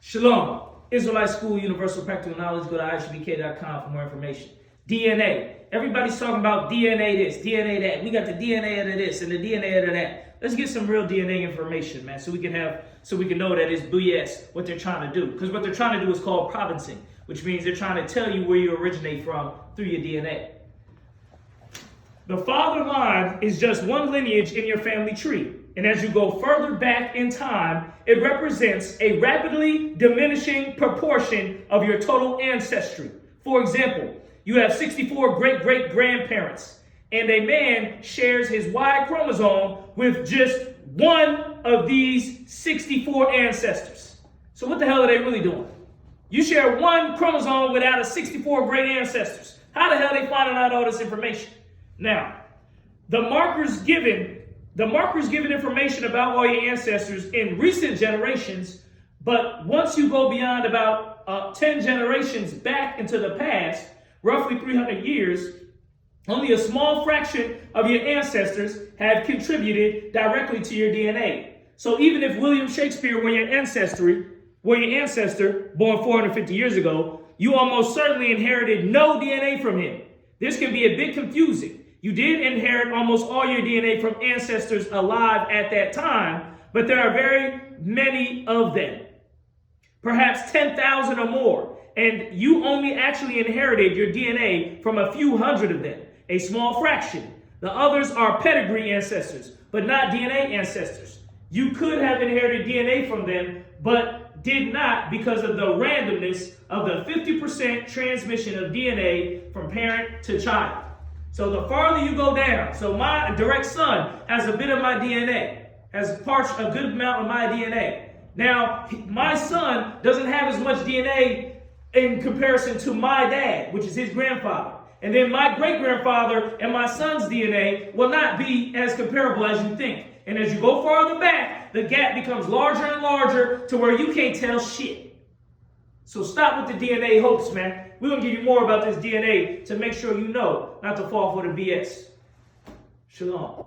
Shalom. Israelite School, Universal Practical Knowledge. Go to ISUPK.com for more information. DNA. Everybody's talking about DNA this, DNA that. We got the DNA out of this and the DNA out of that. Let's get some real DNA information, man, so we can know that it's BS what they're trying to do. Because what they're trying to do is called provincing, which means they're trying to tell you where you originate from through your DNA. The father line is just one lineage in your family tree. And as you go further back in time, it represents a rapidly diminishing proportion of your total ancestry. For example, you have 64 great-great-grandparents, and a man shares his Y chromosome with just one of these 64 ancestors. So what the hell are they really doing? You share one chromosome without a 64 great ancestors. How the hell are they finding out all this information? Now, the markers given information about all your ancestors in recent generations, but once you go beyond about 10 generations back into the past, roughly 300 years, only a small fraction of your ancestors have contributed directly to your DNA. So even if William Shakespeare were your ancestor, born 450 years ago, you almost certainly inherited no DNA from him. This can be a bit confusing. You did inherit almost all your DNA from ancestors alive at that time, but there are very many of them, perhaps 10,000 or more, and you only actually inherited your DNA from a few hundred of them, a small fraction. The others are pedigree ancestors, but not DNA ancestors. You could have inherited DNA from them, but did not because of the randomness of the 50% transmission of DNA from parent to child. So the farther you go down, so my direct son has a bit of my DNA, has a good amount of my DNA. Now, my son doesn't have as much DNA in comparison to my dad, which is his grandfather. And then my great-grandfather and my son's DNA will not be as comparable as you think. And as you go farther back, the gap becomes larger and larger to where you can't tell shit. So stop with the DNA hoax, man. We're going to give you more about this DNA to make sure you know not to fall for the BS. Shalom.